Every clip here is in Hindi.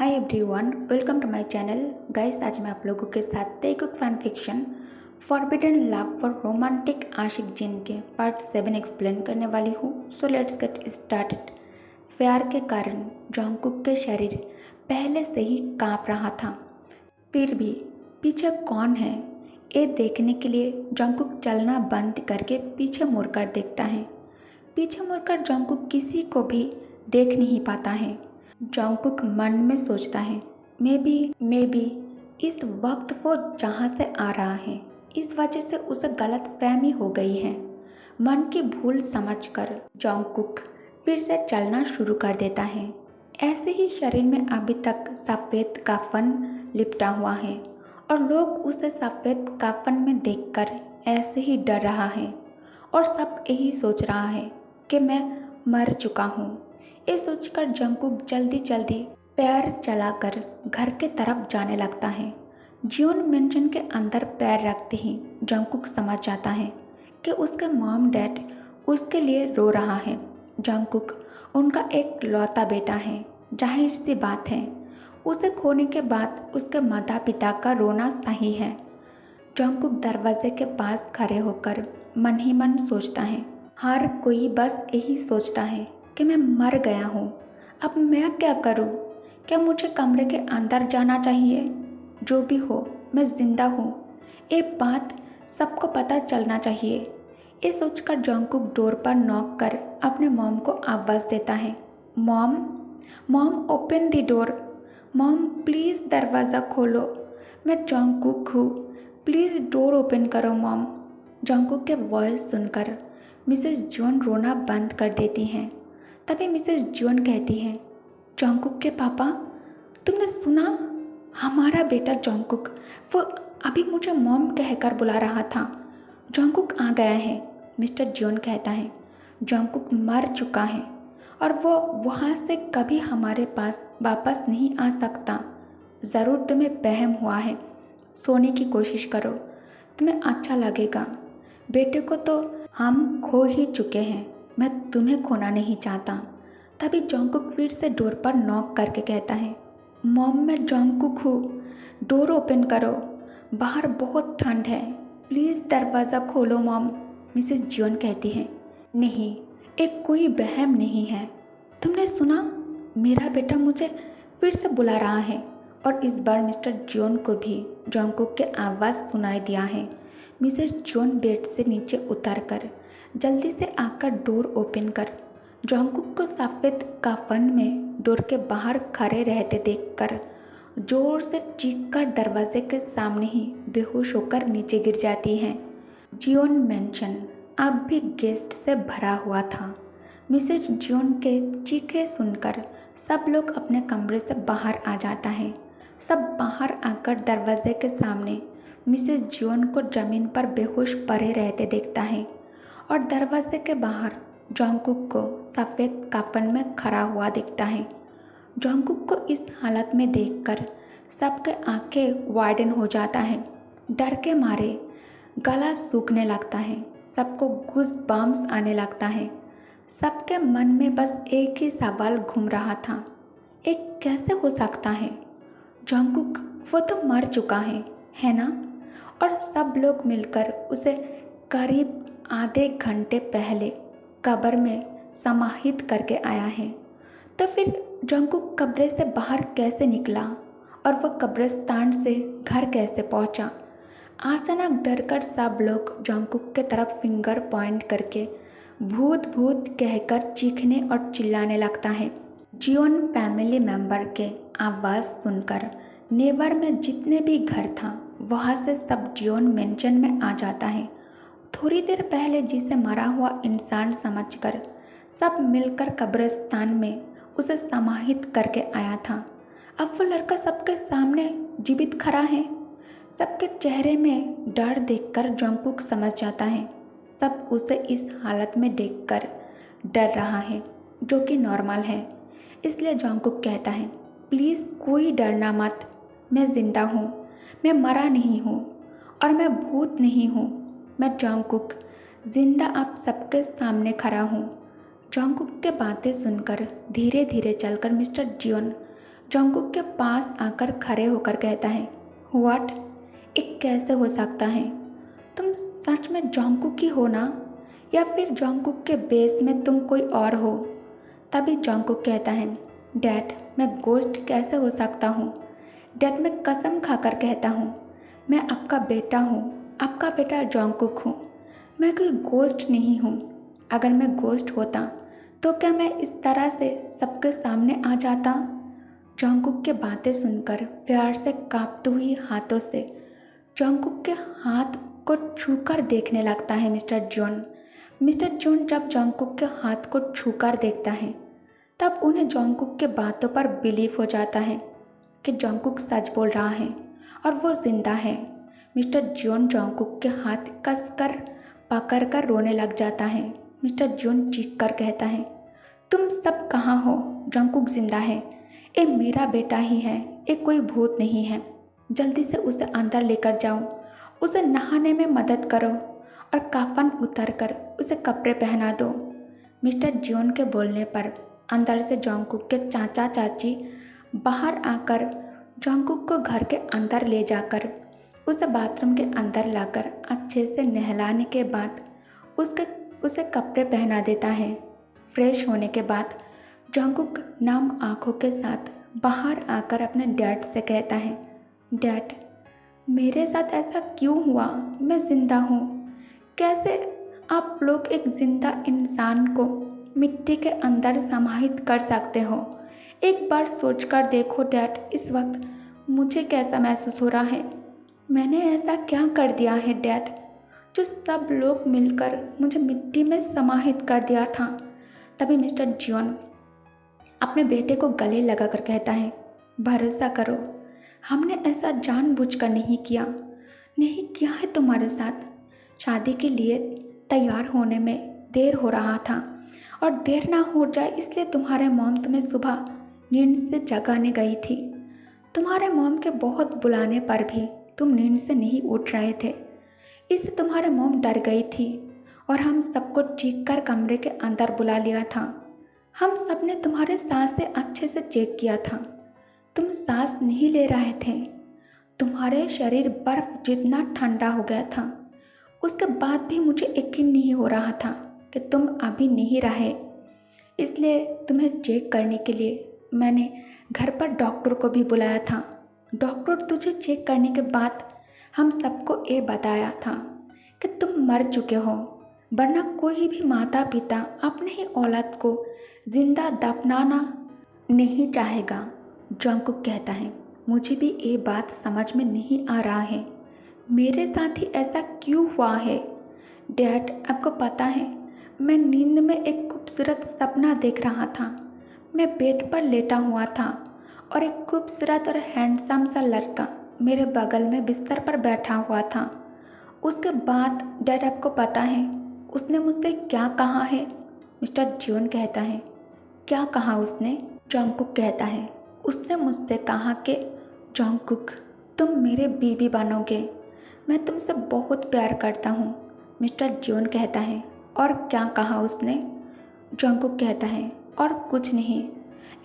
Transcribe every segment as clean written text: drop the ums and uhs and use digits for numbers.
Hi everyone, welcome to my channel. Guys, आज मैं आप लोगों के साथ Telugu fan fiction forbidden love for romantic Aashiq Jin के पार्ट 7 एक्सप्लेन करने वाली हूँ। So let's get started. प्यार के कारण जंगकुक के शरीर पहले से ही कांप रहा था। फिर भी पीछे कौन है ये देखने के लिए जंगकुक चलना बंद करके पीछे मुड़कर देखता है। पीछे मुड़कर जंगकुक किसी को भी देख नहीं पाता है। जंगकुक मन में सोचता है, मे बी इस वक्त वो जहाँ से आ रहा है इस वजह से उसे गलत फहमी हो गई है। मन की भूल समझकर जंगकुक फिर से चलना शुरू कर देता है। ऐसे ही शरीर में अभी तक सफ़ेद कफन लिपटा हुआ है और लोग उसे सफ़ेद कफन में देखकर ऐसे ही डर रहा है और सब यही सोच रहा है कि मैं मर चुका हूँ। ये सोचकर जंगकुक जल्दी जल्दी पैर चलाकर घर के तरफ जाने लगता है। जियोन मेंशन के अंदर पैर रखते ही जंगकुक समझ जाता है कि उसके मॉम डैड उसके लिए रो रहा है। जंगकुक उनका एक लौता बेटा है। जाहिर सी बात है, उसे खोने के बाद उसके माता पिता का रोना सही है। जंगकुक दरवाजे के पास खड़े होकर मन ही मन सोचता है, हर कोई बस यही सोचता है कि मैं मर गया हूँ। अब मैं क्या करूँ? क्या मुझे कमरे के अंदर जाना चाहिए? जो भी हो, मैं ज़िंदा हूँ, ये बात सबको पता चलना चाहिए। ये सोचकर जंगकुक डोर पर नॉक कर अपने मॉम को आवाज़ देता है। Mom, mom open the door. Mom please दरवाज़ा खोलो, मैं जंगकुक हूँ, प्लीज़ डोर ओपन करो मॉम। जंगकुक के वॉइस सुनकर मिसेस जॉन रोना बंद कर देती हैं। तभी मिसेस जॉन कहती हैं, जंगकुक के पापा, तुमने सुना? हमारा बेटा जंगकुक, वो अभी मुझे मॉम कहकर बुला रहा था। जंगकुक आ गया है। मिस्टर जॉन कहता है, जंगकुक मर चुका है और वो वहाँ से कभी हमारे पास वापस नहीं आ सकता। ज़रूर तुम्हें वहम हुआ है। सोने की कोशिश करो, तुम्हें अच्छा लगेगा। बेटे को तो हम खो ही चुके हैं, मैं तुम्हें खोना नहीं चाहता। तभी जंगकुक फिर से डोर पर नॉक करके कहता है, मॉम मैं जंगकुक हूँ, डोर ओपन करो, बाहर बहुत ठंड है, प्लीज़ दरवाज़ा खोलो मॉम। मिसेस जियोन कहती है, नहीं, एक कोई वहम नहीं है। तुमने सुना? मेरा बेटा मुझे फिर से बुला रहा है। और इस बार मिस्टर जियोन को भी जंगकुक के आवाज़ सुनाई दिया है। मिसेस जॉन बेड से नीचे उतरकर जल्दी से आकर डोर ओपन कर जंगकुक को सफ़ेद कफन में डोर के बाहर खड़े रहते देखकर जोर से चीखकर दरवाजे के सामने ही बेहोश होकर नीचे गिर जाती हैं। जियोन मेंशन अब भी गेस्ट से भरा हुआ था। मिसेज जियोन के चीखे सुनकर सब लोग अपने कमरे से बाहर आ जाता है। सब बाहर आकर दरवाजे के सामने मिसेस जियोन को जमीन पर बेहोश पड़े रहते देखता है और दरवाजे के बाहर जंगकुक को सफ़ेद कफन में खड़ा हुआ दिखता है। जंगकुक को इस हालत में देखकर सबके आंखें वाइडन हो जाता है। डर के मारे गला सूखने लगता है, सबको गूज़ बम्स आने लगता है। सबके मन में बस एक ही सवाल घूम रहा था, एक कैसे हो सकता है? जंगकुक वो तो मर चुका है ना? और सब लोग मिलकर उसे करीब आधे घंटे पहले कब्र में समाहित करके आया है। तो फिर जंगकुक कब्र से बाहर कैसे निकला और वह कब्रिस्तान से घर कैसे पहुंचा? अचानक डरकर सब लोग जंगकुक के तरफ फिंगर पॉइंट करके भूत भूत कहकर चीखने और चिल्लाने लगता है। जियोन फैमिली मेंबर के आवाज़ सुनकर नेबर में जितने भी घर था वहाँ से सब जियोन मेंशन में आ जाता है। थोड़ी देर पहले जिसे मरा हुआ इंसान समझकर सब मिलकर कब्रिस्तान में उसे समाहित करके आया था, अब वो लड़का सबके सामने जीवित खड़ा है। सबके चेहरे में डर देखकर जंगकुक समझ जाता है सब उसे इस हालत में देखकर डर रहा है, जो कि नॉर्मल है। इसलिए जंगकुक कहता है, प्लीज़ कोई डरना मत, मैं ज़िंदा हूँ, मैं मरा नहीं हूँ और मैं भूत नहीं हूँ। मैं जंगकुक जिंदा आप सबके सामने खड़ा हूँ। जंगकुक के बातें सुनकर धीरे धीरे चलकर मिस्टर जियोन जंगकुक के पास आकर खड़े होकर कहता है, व्हाट? ये कैसे हो सकता है? तुम सच में जंगकुक ही हो ना? या फिर जंगकुक के बेस में तुम कोई और हो? तभी जंगकुक कहता है, डैड मैं गोस्ट कैसे हो सकता हूँ? डैड मैं कसम खाकर कहता हूँ, मैं आपका बेटा हूँ, आपका बेटा जंगकुक हूँ। मैं कोई गोस्ट नहीं हूँ। अगर मैं गोस्ट होता तो क्या मैं इस तरह से सबके सामने आ जाता? जंगकुक की बातें सुनकर प्यार से कांपती हुई हाथों से जंगकुक के हाथ को छूकर देखने लगता है मिस्टर जॉन। मिस्टर जॉन जब जंगकुक के हाथ को छूकर देखता है तब उन्हें जंगकुक के बातों पर बिलीव हो जाता है कि जंगकुक सच बोल रहा है और वो जिंदा है। मिस्टर जॉन जंगकुक के हाथ कसकर पकड़कर रोने लग जाता है। मिस्टर जॉन चीख कर कहता है, तुम सब कहाँ हो? जंगकुक जिंदा है, ये मेरा बेटा ही है, ये कोई भूत नहीं है। जल्दी से उसे अंदर लेकर जाओ, उसे नहाने में मदद करो और कफन उतार कर उसे कपड़े पहना दो। मिस्टर जॉन के बोलने पर अंदर से जंगकुक के चाचा चाची बाहर आकर जंगकुक को घर के अंदर ले जाकर उसे बाथरूम के अंदर लाकर अच्छे से नहलाने के बाद उसे कपड़े पहना देता है। फ्रेश होने के बाद जंगकुक नम आँखों के साथ बाहर आकर अपने डैड से कहता है, डैड मेरे साथ ऐसा क्यों हुआ? मैं ज़िंदा हूँ। कैसे आप लोग एक ज़िंदा इंसान को मिट्टी के अंदर समाहित कर सकते हो? एक बार सोचकर देखो डैड, इस वक्त मुझे कैसा महसूस हो रहा है। मैंने ऐसा क्या कर दिया है डैड, जो सब लोग मिलकर मुझे मिट्टी में समाहित कर दिया था? तभी मिस्टर जॉन अपने बेटे को गले लगाकर कहता है, भरोसा करो, हमने ऐसा जानबूझकर नहीं किया है तुम्हारे साथ। शादी के लिए तैयार होने में देर हो रहा था और देर ना हो जाए इसलिए तुम्हारे मॉम तुम्हें सुबह नींद से जगाने गई थी। तुम्हारे मॉम के बहुत बुलाने पर भी तुम नींद से नहीं उठ रहे थे, इससे तुम्हारे मॉम डर गई थी और हम सबको चीख कर कमरे के अंदर बुला लिया था। हम सब ने तुम्हारे सांस से अच्छे से चेक किया था, तुम सांस नहीं ले रहे थे। तुम्हारे शरीर बर्फ जितना ठंडा हो गया था। उसके बाद भी मुझे यकीन नहीं हो रहा था कि तुम अभी नहीं रहे, इसलिए तुम्हें चेक करने के लिए मैंने घर पर डॉक्टर को भी बुलाया था। डॉक्टर तुझे चेक करने के बाद हम सबको ये बताया था कि तुम मर चुके हो, वरना कोई भी माता पिता अपने ही औलाद को जिंदा दफनाना नहीं चाहेगा। जंगकुक कहता है, मुझे भी ये बात समझ में नहीं आ रहा है, मेरे साथ ही ऐसा क्यों हुआ है? डैड आपको पता है, मैं नींद में एक खूबसूरत सपना देख रहा था। मैं बेड पर लेटा हुआ था और एक खूबसूरत और हैंडसम सा लड़का मेरे बगल में बिस्तर पर बैठा हुआ था। उसके बाद डैड आपको पता है उसने मुझसे क्या कहा है? मिस्टर जॉन कहता है, क्या कहा उसने? जंगकुक कहता है, उसने मुझसे कहा कि जंगकुक तुम मेरे बीवी बनोगे, मैं तुमसे बहुत प्यार करता हूँ। मिस्टर जॉन कहता है, और क्या कहा उसने? जंगकुक कहता है, और कुछ नहीं।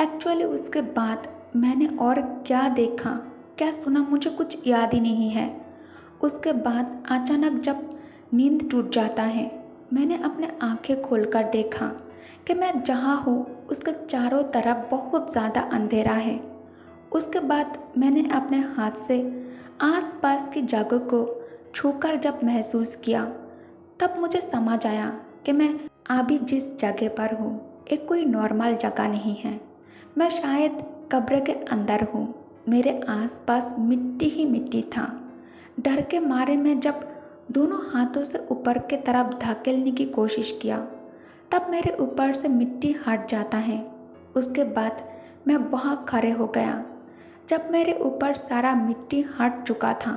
एक्चुअली उसके बाद मैंने और क्या देखा क्या सुना मुझे कुछ याद ही नहीं है। उसके बाद अचानक जब नींद टूट जाता है, मैंने अपने आंखें खोलकर देखा कि मैं जहाँ हूँ उसके चारों तरफ बहुत ज़्यादा अंधेरा है। उसके बाद मैंने अपने हाथ से आसपास की जगह को छूकर जब महसूस किया, तब मुझे समझ आया कि मैं अभी जिस जगह पर हूँ एक कोई नॉर्मल जगह नहीं है। मैं शायद कब्र के अंदर हूँ। मेरे आसपास मिट्टी ही मिट्टी था। डर के मारे मैं जब दोनों हाथों से ऊपर की तरफ धकेलने की कोशिश किया, तब मेरे ऊपर से मिट्टी हट जाता है। उसके बाद मैं वहाँ खड़े हो गया। जब मेरे ऊपर सारा मिट्टी हट चुका था,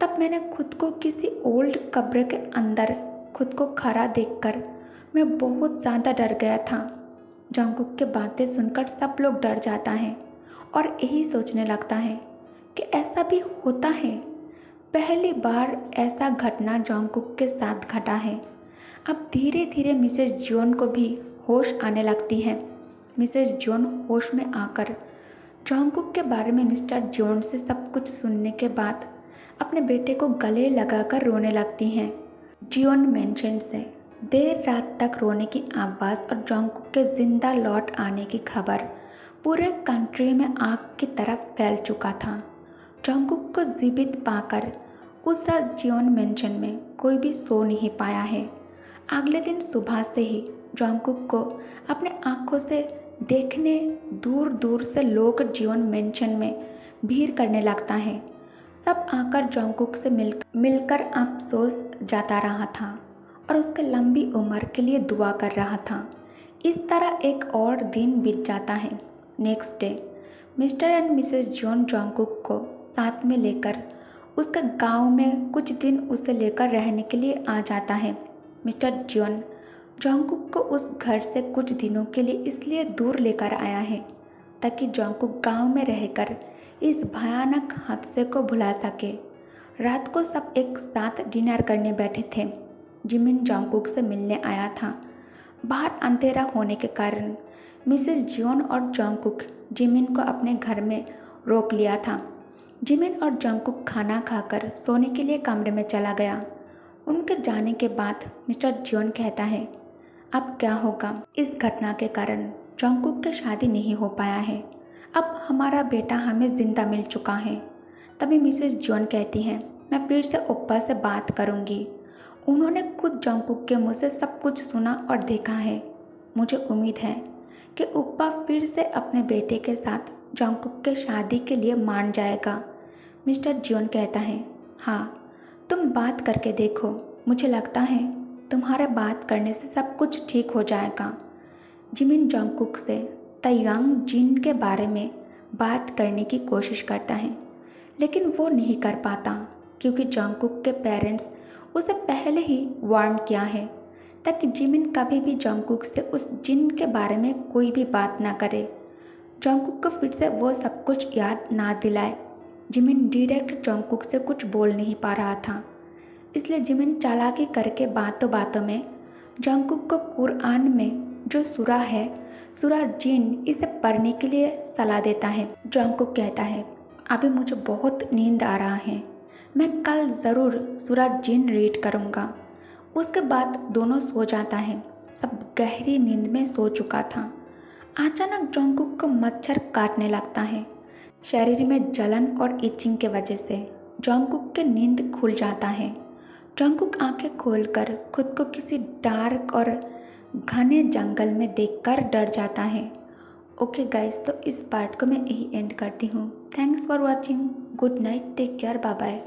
तब मैंने खुद को किसी ओल्ड कब्र के अंदर खुद को खड़ा देखकर मैं बहुत ज़्यादा डर गया था। जंगकुक की बातें सुनकर सब लोग डर जाता है और यही सोचने लगता है कि ऐसा भी होता है। पहली बार ऐसा घटना जंगकुक के साथ घटा है। अब धीरे धीरे मिसेस जॉन को भी होश आने लगती है। मिसेस जॉन होश में आकर जॉन्गकुक के बारे में मिस्टर जोन से सब कुछ सुनने के बाद अपने बेटे को गले लगाकर रोने लगती हैं। जियोन मेंशन से देर रात तक रोने की आवाज़ और जॉन्गकुक के जिंदा लौट आने की खबर पूरे कंट्री में आग की तरह फैल चुका था। जॉन्गकुक को जीवित पाकर उस रात जियोन मेंशन में कोई भी सो नहीं पाया है। अगले दिन सुबह से ही जॉन्गकुक को अपने आँखों से देखने दूर दूर से लोग जियोन मेंशन में भीड़ करने लगता है। सब आकर जॉन्गकुक से मिलकर अफसोस जता रहा था और उसके लंबी उम्र के लिए दुआ कर रहा था। इस तरह एक और दिन बीत जाता है। Next day Mr and Mrs Jeon Jungkook को साथ में लेकर उसके गांव में कुछ दिन उसे लेकर रहने के लिए आ जाता है। मिस्टर जॉन जॉन्गकुक को उस घर से कुछ दिनों के लिए इसलिए दूर लेकर आया है ताकि जॉन्गकुक गांव में रहकर इस भयानक हादसे को भुला सके। रात को सब एक साथ डिनर करने बैठे थे। जिमिन जॉन्गकुक से मिलने आया था। बाहर अंधेरा होने के कारण मिसेस जियोन और जॉन्गकुक जिमिन को अपने घर में रोक लिया था। जिमिन और जॉन्गकुक खाना खाकर सोने के लिए कमरे में चला गया। उनके जाने के बाद मिस्टर जियोन कहता है, अब क्या होगा? इस घटना के कारण जॉन्गकुक की शादी नहीं हो पाया है। अब हमारा बेटा हमें जिंदा मिल चुका है। तभी मिसेस जियोन कहती हैं, मैं फिर से ओप्पा से बात करूंगी। उन्होंने खुद जॉन्गकुक के मुंह से सब कुछ सुना और देखा है। मुझे उम्मीद है कि ओप्पा फिर से अपने बेटे के साथ जॉन्गकुक के शादी के लिए मान जाएगा। मिस्टर जियोन कहता है, हाँ तुम बात करके देखो, मुझे लगता है तुम्हारे बात करने से सब कुछ ठीक हो जाएगा। जिमिन जॉन्गकुक से ताइयांग जिन के बारे में बात करने की कोशिश करता है, लेकिन वो नहीं कर पाता क्योंकि जॉन्गकुक के पेरेंट्स उसे पहले ही वार्न किया है ताकि जिमिन कभी भी जॉन्गकुक से उस जिन के बारे में कोई भी बात ना करे। जॉन्गकुक को फिर से वो सब कुछ याद ना दिलाए। जिमिन डायरेक्ट जॉन्गकुक से कुछ बोल नहीं पा रहा था, इसलिए जिमिन चालाकी करके बातों बातों में जॉन्गकुक को कुरान में जो सूरा है सूरा जिन, इसे पढ़ने के लिए सलाह देता है। जॉन्गकुक कहता है, अभी मुझे बहुत नींद आ रहा है, मैं कल ज़रूर सूरा जिन रीड करूँगा। उसके बाद दोनों सो जाता है। सब गहरी नींद में सो चुका था। अचानक जॉन्गकुक को मच्छर काटने लगता है। शरीर में जलन और इचिंग के वजह से जॉन्गकुक की नींद खुल जाता है। जॉन्गकुक आंखें खोलकर खुद को किसी डार्क और घने जंगल में देखकर डर जाता है। ओके गाइस, तो इस पार्ट को मैं यही एंड करती हूँ। Thanks for watching. Good night, take care, bye bye.